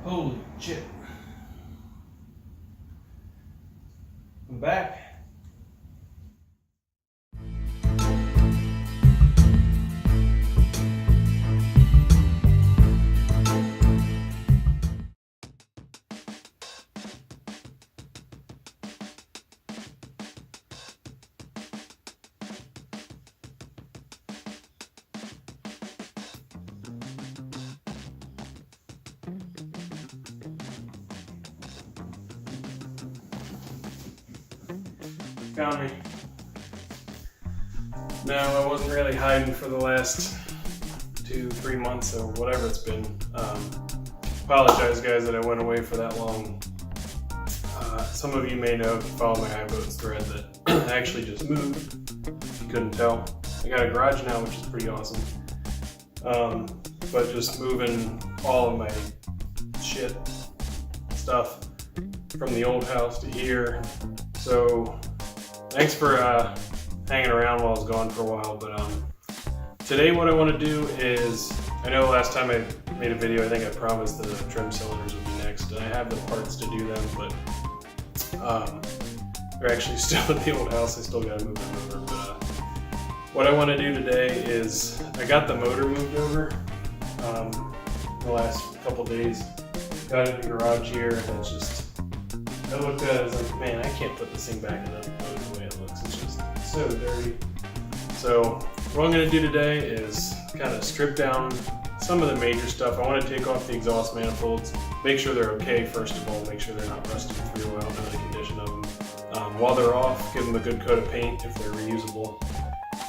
Holy shit. I'm back. Found me. No, I wasn't really hiding for the last 2-3 months or whatever it's been. Apologize guys that I went away for that long. Some of you may know if you follow my Iboats thread that I actually just moved, if you couldn't tell. I got a garage now, which is pretty awesome. But just moving all of my stuff from the old house to here. So thanks for hanging around while I was gone for a while, but today what I want to do is, I know last time I made a video, I think I promised the trim cylinders would be next, and I have the parts to do them, but they're actually still at the old house. I still got to move them over, but what I want to do today is, I got the motor moved over the last couple days, got it in the garage here, and it's just, I looked at it, I was like, man, I can't put this thing back in the way it looks. It's just so dirty. So what I'm going to do today is kind of strip down some of the major stuff. I want to take off the exhaust manifolds, make sure they're okay first of all, make sure they're not rusted through. I don't know the condition of them. While they're off, give them a good coat of paint if they're reusable.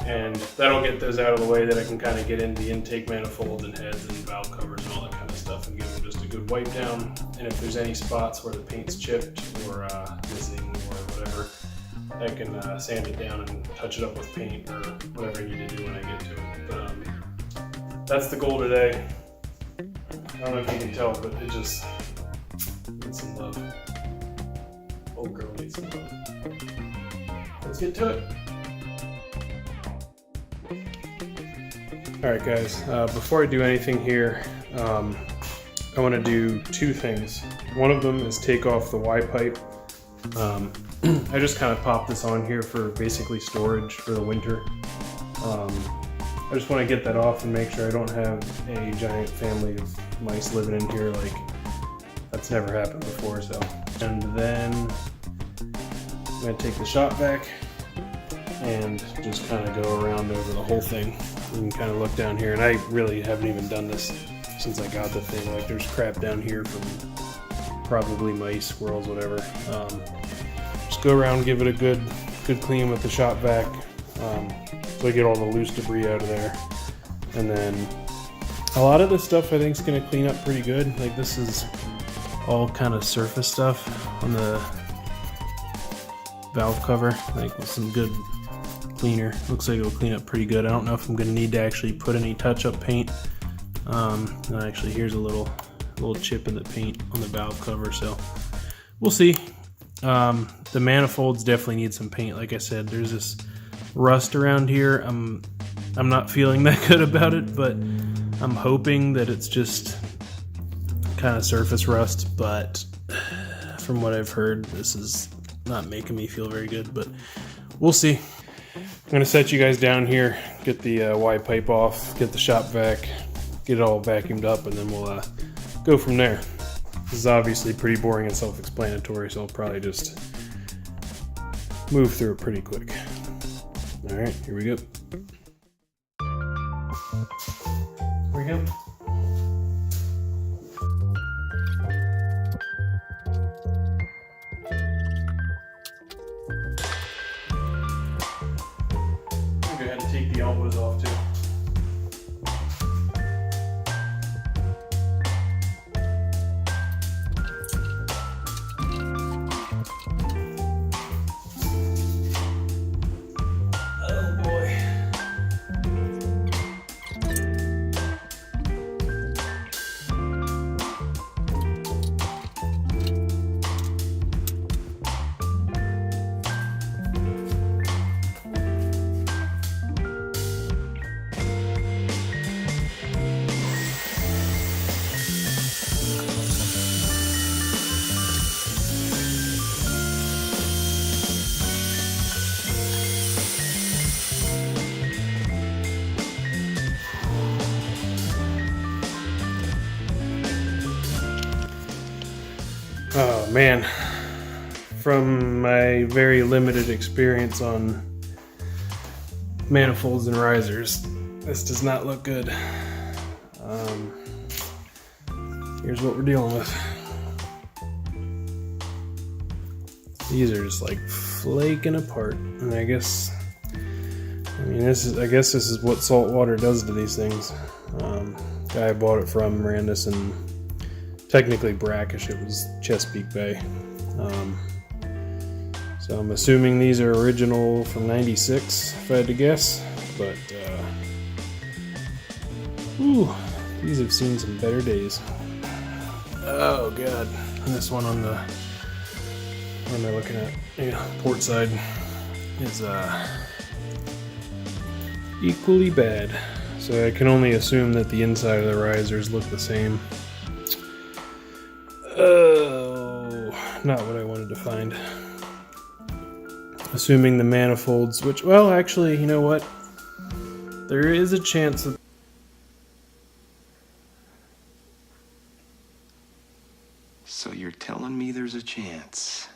And that'll get those out of the way, that I can kind of get into the intake manifolds and heads and valve covers and all that kind of stuff and give them just a good wipe down. And if there's any spots where the paint's chipped or missing or whatever, I can sand it down and touch it up with paint or whatever I need to do when I get to it. But that's the goal today. I don't know if you can tell, but it just needs some love. Old girl needs some love. Let's get to it. Alright guys, before I do anything here, I want to do two things. One of them is take off the Y pipe. I just kind of popped this on here for basically storage for the winter. I just want to get that off and make sure I don't have a giant family of mice living in here. Like, that's never happened before. So, and then I'm going to take the shop vac and just kind of go around over the whole thing. You can kind of look down here, and I really haven't even done this since I got the thing. Like, there's crap down here from probably mice, squirrels, whatever. Just go around, give it a good clean with the shop vac, so I get all the loose debris out of there. And then a lot of this stuff I think is going to clean up pretty good. Like, this is all kind of surface stuff on the valve cover, like with some good cleaner. Looks like it'll clean up pretty good. I don't know if I'm going to need to actually put any touch-up paint. And actually, here's a little chip in the paint on the valve cover, so we'll see. The manifolds definitely need some paint. Like I said, there's this rust around here. I'm not feeling that good about it, but I'm hoping that it's just kind of surface rust, but from what I've heard, this is not making me feel very good, but we'll see. I'm going to set you guys down here, get the Y pipe off, get the shop vac, get it all vacuumed up, and then we'll go from there. This is obviously pretty boring and self-explanatory, so I'll probably just move through it pretty quick. Alright, here we go. Here we go. I'll go ahead and take the elbows off too. Oh man, from my very limited experience on manifolds and risers, this does not look good. Here's what we're dealing with. These are just like flaking apart, and I guess this is what salt water does to these things. Guy I bought it from ran this in technically brackish. It was Chesapeake Bay. So I'm assuming these are original from '96, if I had to guess. But these have seen some better days. Oh god, and this one on the, what am I looking at? Yeah, port side is equally bad. So I can only assume that the inside of the risers look the same. Oh, not what I wanted to find. Assuming the manifolds, which, well, actually, you know what? There is a chance that So you're telling me there's a chance?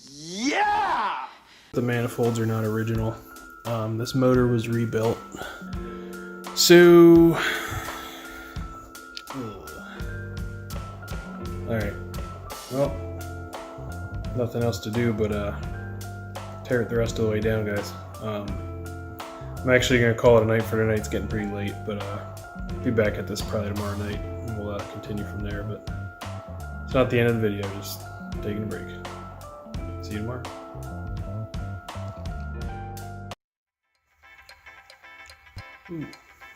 Yeah! the manifolds are not original. This motor was rebuilt. So, alright. Well, nothing else to do but tear it the rest of the way down, guys. I'm actually going to call it a night for tonight. It's getting pretty late, but be back at this probably tomorrow night, and we'll continue from there. But it's not the end of the video, just taking a break. See you tomorrow.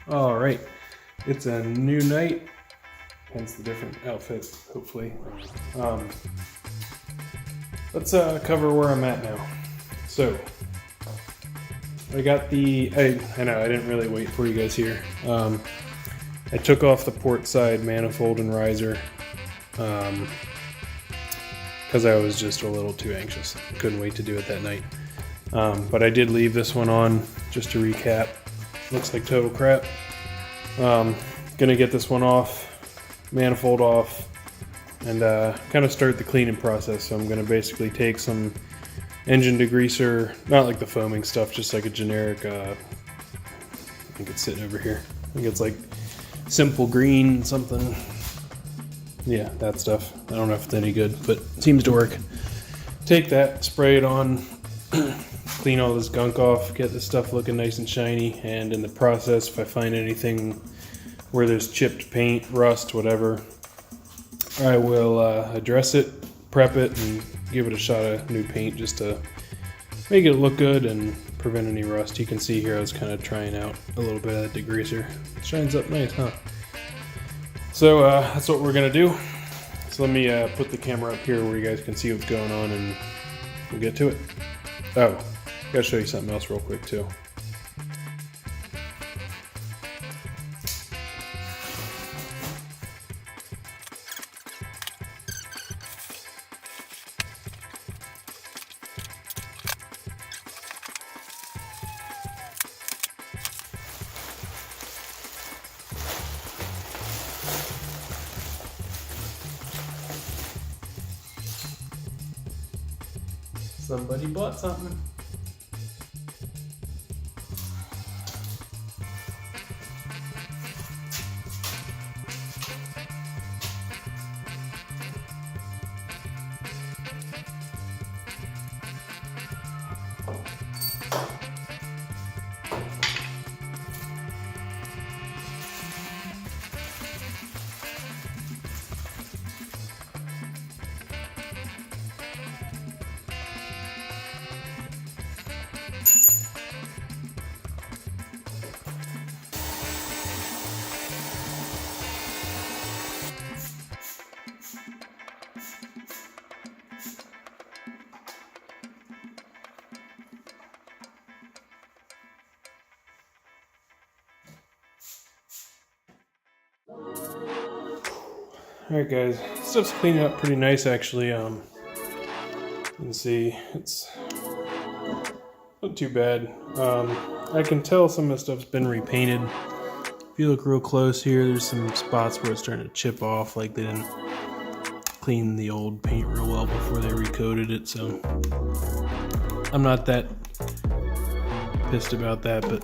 All right, it's a new night, hence the different outfit, hopefully. Let's cover where I'm at now. So, I got the, I know, I didn't really wait for you guys here. I took off the port side manifold and riser because I was just a little too anxious. I couldn't wait to do it that night. But I did leave this one on, just to recap. Looks like total crap. Gonna get this one off, manifold off, and kind of start the cleaning process. So I'm gonna basically take some engine degreaser, not like the foaming stuff, just like a generic, I think it's sitting over here. I think it's like Simple Green something. Yeah, that stuff. I don't know if it's any good, but it seems to work. Take that, spray it on, clean all this gunk off, get this stuff looking nice and shiny, and in the process, if I find anything where there's chipped paint, rust, whatever, I will address it, prep it, and give it a shot of new paint just to make it look good and prevent any rust. You can see here I was kind of trying out a little bit of that degreaser. It shines up nice, huh? So that's what we're gonna do. So let me put the camera up here where you guys can see what's going on, and we'll get to it. Oh, gotta show you something else real quick too. Somebody bought something. Alright guys, stuff's cleaning up pretty nice actually. You can see it's not too bad. I can tell some of the stuff's been repainted. If you look real close here, there's some spots where it's starting to chip off, like they didn't clean the old paint real well before they recoated it, so I'm not that pissed about that. But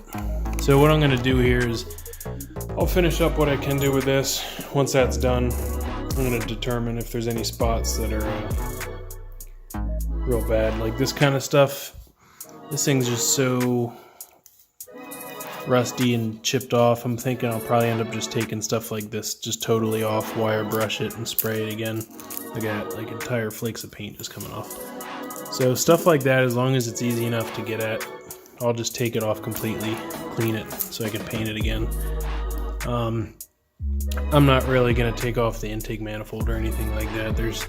so what I'm going to do here is I'll finish up what I can do with this. Once that's done, I'm going to determine if there's any spots that are real bad, like this kind of stuff. This thing's just so rusty and chipped off. I'm thinking I'll probably end up just taking stuff like this just totally off, wire brush it and spray it again. I got like entire flakes of paint just coming off. So stuff like that, as long as it's easy enough to get at, I'll just take it off completely, clean it so I can paint it again. I'm not really going to take off the intake manifold or anything like that. There's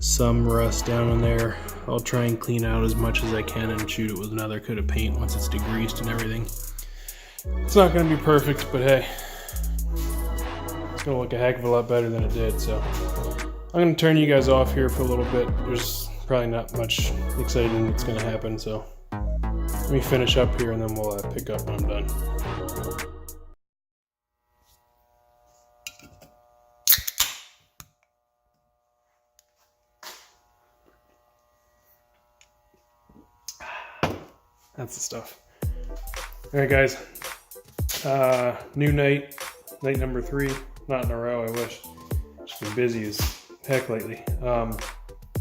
some rust down in there. I'll try and clean out as much as I can and shoot it with another coat of paint once it's degreased and everything. It's not going to be perfect, but hey, it's going to look a heck of a lot better than it did. So I'm going to turn you guys off here for a little bit. There's probably not much exciting that's going to happen, so let me finish up here and then we'll pick up when I'm done. That's the stuff. Alright guys, new night number 3, not in a row, I wish. Just been busy as heck lately.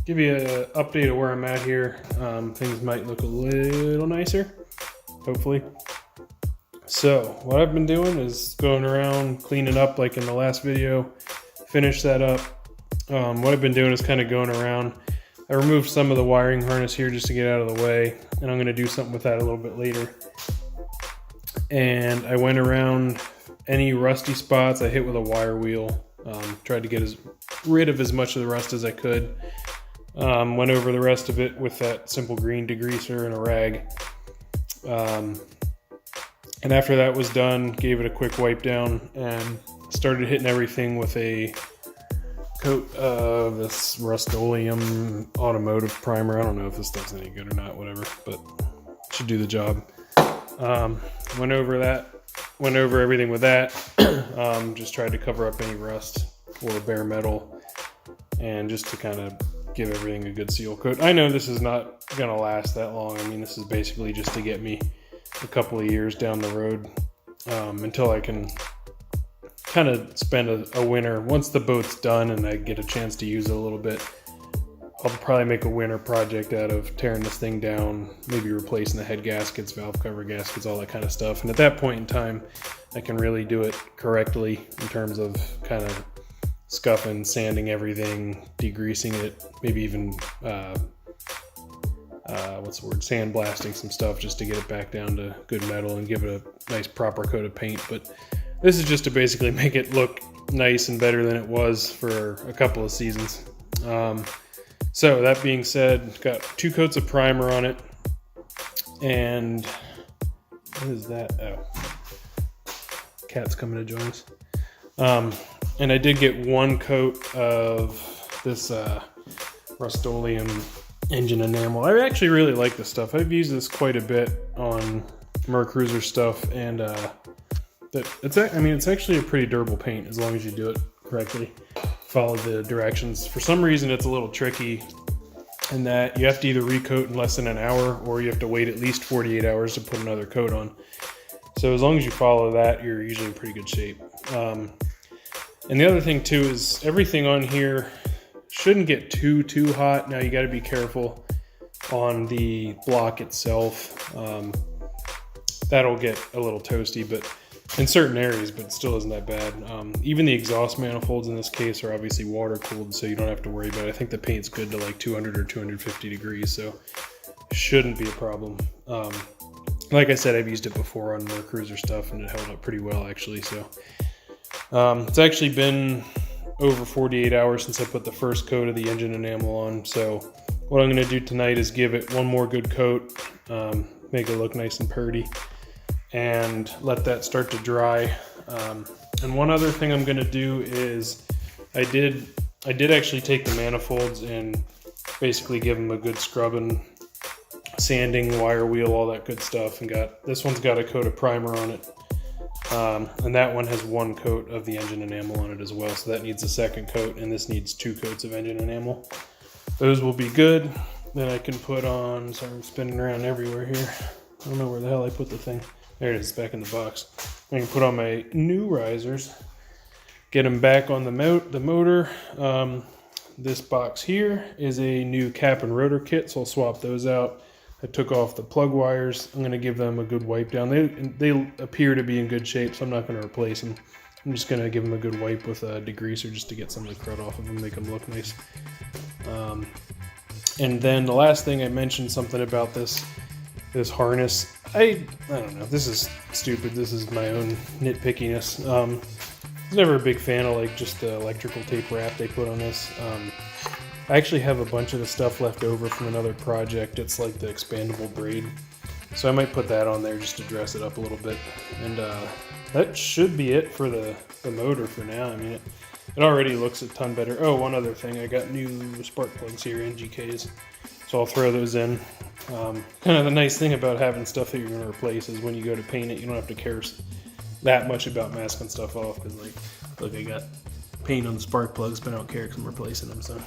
Give you an update of where I'm at here. Things might look a little nicer, hopefully. So, what I've been doing is going around, cleaning up like in the last video, finish that up. What I've been doing is kind of going around. I removed some of the wiring harness here just to get out of the way, and I'm going to do something with that a little bit later. And I went around any rusty spots I hit with a wire wheel, tried to get rid of as much of the rust as I could. Went over the rest of it with that simple green degreaser and a rag. And after that was done, gave it a quick wipe down and started hitting everything with a coat of this Rust-Oleum automotive primer. I don't know if this stuff's any good or not, whatever, but it should do the job. Went over everything with that. Just tried to cover up any rust or bare metal, and just to kind of give everything a good seal coat. I know this is not gonna last that long. I mean, this is basically just to get me a couple of years down the road, until I can kind of spend a winter. Once the boat's done and I get a chance to use it a little bit, I'll probably make a winter project out of tearing this thing down, maybe replacing the head gaskets, valve cover gaskets, all that kind of stuff. And at that point in time, I can really do it correctly in terms of kind of scuffing, sanding everything, degreasing it, maybe even sandblasting some stuff just to get it back down to good metal and give it a nice proper coat of paint. But this is just to basically make it look nice and better than it was for a couple of seasons. So that being said, got 2 coats of primer on it, and what is that? Oh, cat's coming to join us. And I did get 1 coat of this Rust-Oleum engine enamel. I actually really like this stuff. I've used this quite a bit on Mercruiser stuff, and it's actually a pretty durable paint as long as you do it correctly. Follow the directions. For some reason, it's a little tricky in that you have to either recoat in less than an hour, or you have to wait at least 48 hours to put another coat on. So as long as you follow that, you're usually in pretty good shape. And the other thing too is everything on here shouldn't get too hot. Now you got to be careful on the block itself. That'll get a little toasty, but in certain areas, but still isn't that bad. Even the exhaust manifolds in this case are obviously water cooled, so you don't have to worry about it. I think the paint's good to like 200 or 250 degrees, so shouldn't be a problem. Like I said, I've used it before on Mercruiser stuff, and it held up pretty well actually. So it's actually been over 48 hours since I put the first coat of the engine enamel on. So what I'm going to do tonight is give it 1 more good coat, make it look nice and purty, and let that start to dry. And one other thing I'm going to do is I did actually take the manifolds and basically give them a good scrubbing, sanding, wire wheel, all that good stuff, and this one's got a coat of primer on it. And that one has 1 coat of the engine enamel on it as well, so that needs a 2nd coat, and this needs 2 coats of engine enamel. Those will be good. Then I can put on, sorry I'm spinning around everywhere here. I don't know where the hell I put the thing. There it is, back in the box. I can put on my new risers, get them back on the motor. This box here is a new cap and rotor kit, so I'll swap those out. I took off the plug wires. I'm going to give them a good wipe down. They appear to be in good shape, so I'm not going to replace them. I'm just going to give them a good wipe with a degreaser just to get some of the crud off of them, make them look nice. And then the last thing, I mentioned something about this harness. I don't know. This is stupid. This is my own nitpickiness. I was never a big fan of like just the electrical tape wrap they put on this. I actually have a bunch of the stuff left over from another project. It's like the expandable braid. So I might put that on there just to dress it up a little bit. And that should be it for the motor for now. I mean, it already looks a ton better. Oh, one other thing. I got new spark plugs here, NGKs. So I'll throw those in. Kind of the nice thing about having stuff that you're going to replace is when you go to paint it, you don't have to care that much about masking stuff off. Because, like, look, I got paint on the spark plugs, but I don't care because I'm replacing them. So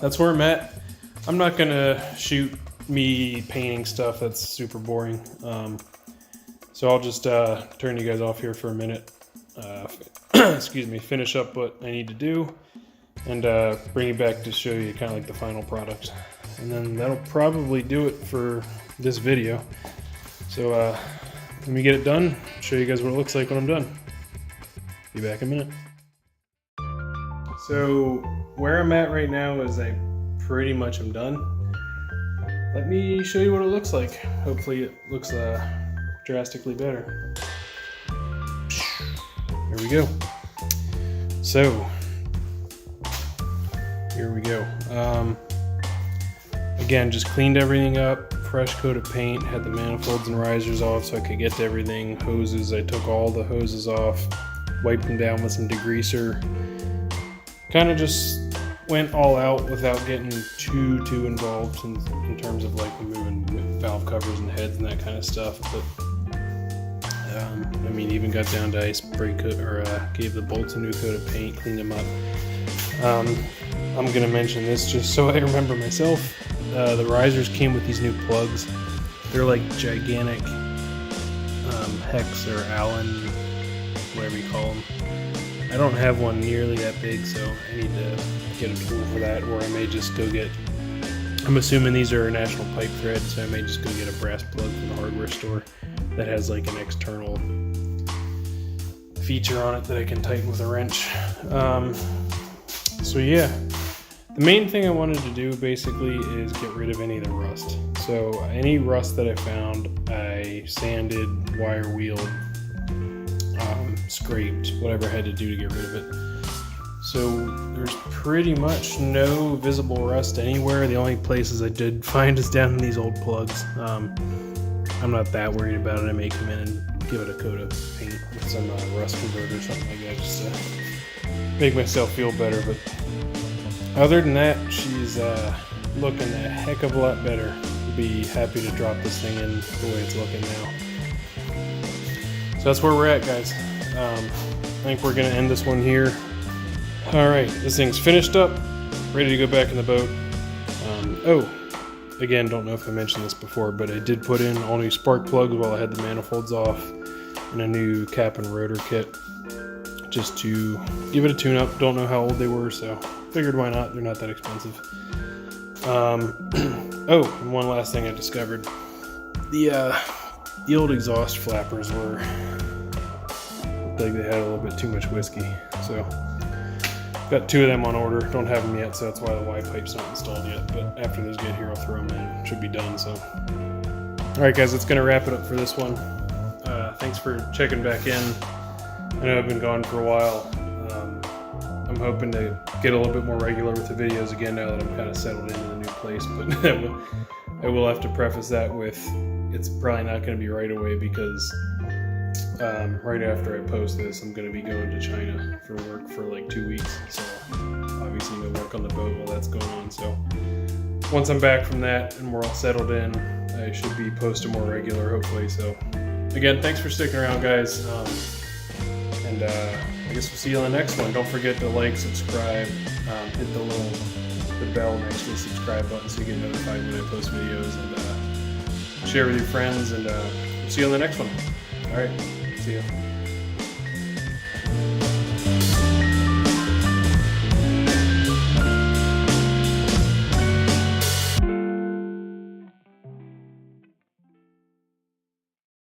that's where I'm at. I'm not going to shoot me painting stuff. That's super boring. So I'll just turn you guys off here for a minute. Excuse me, finish up what I need to do and bring you back to show you kind of like the final product. And then that'll probably do it for this video. So let me get it done, show you guys what it looks like when I'm done. Be back in a minute. So where I'm at right now is I pretty much am done. Let me show you what it looks like. Hopefully it looks drastically better. There we go. So here we go. Again, just cleaned everything up, fresh coat of paint, had the manifolds and risers off so I could get to everything. Hoses, I took all the hoses off, wiped them down with some degreaser. Kind of just went all out without getting too involved in terms of like moving valve covers and heads and that kind of stuff. But I mean, even got down to spray coat or gave the bolts a new coat of paint, cleaned them up. I'm gonna mention this just so I remember myself. The risers came with these new plugs. They're like gigantic hex or Allen, whatever you call them. I don't have one nearly that big, so I need to get a tool for that, or I may just go get, I'm assuming these are national pipe thread, so I may just go get a brass plug from the hardware store that has like an external feature on it that I can tighten with a wrench. So yeah, the main thing I wanted to do basically is get rid of any of the rust. So any rust that I found, I sanded, wire wheeled, scraped, whatever I had to do to get rid of it. So there's pretty much no visible rust anywhere. The only places I did find is down in these old plugs. I'm not that worried about it. I may come in and give it a coat of paint with some rust converter or something like that just to make myself feel better. But other than that, she's looking a heck of a lot better. Be happy to drop this thing in the way it's looking now. So that's where we're at, guys. I think we're gonna end this one here. All right, this thing's finished up, ready to go back in the boat. Again, don't know if I mentioned this before, but I did put in all new spark plugs while I had the manifolds off and a new cap and rotor kit just to give it a tune-up. Don't know how old they were, so figured why not. They're not that expensive. And one last thing I discovered. The old exhaust flappers looked like they had a little bit too much whiskey, so got 2 of them on order. Don't have them yet, so that's why the Y pipe's not installed yet. But after those get here, I'll throw them in. Should be done. So, all right, guys, that's gonna wrap it up for this one. Thanks for checking back in. I know I've been gone for a while. I'm hoping to get a little bit more regular with the videos again now that I'm kind of settled into the new place. But I will have to preface that with it's probably not going to be right away because right after I post this, I'm going to be going to China for work for like 2 weeks. So obviously no work on the boat while that's going on. So once I'm back from that and we're all settled in, I should be posting more regular, hopefully. So again, thanks for sticking around, guys. And I guess we'll see you on the next one. Don't forget to like, subscribe, hit the bell next to the subscribe button so you get notified when I post videos, and share with your friends. And we'll see you on the next one. All right, see ya.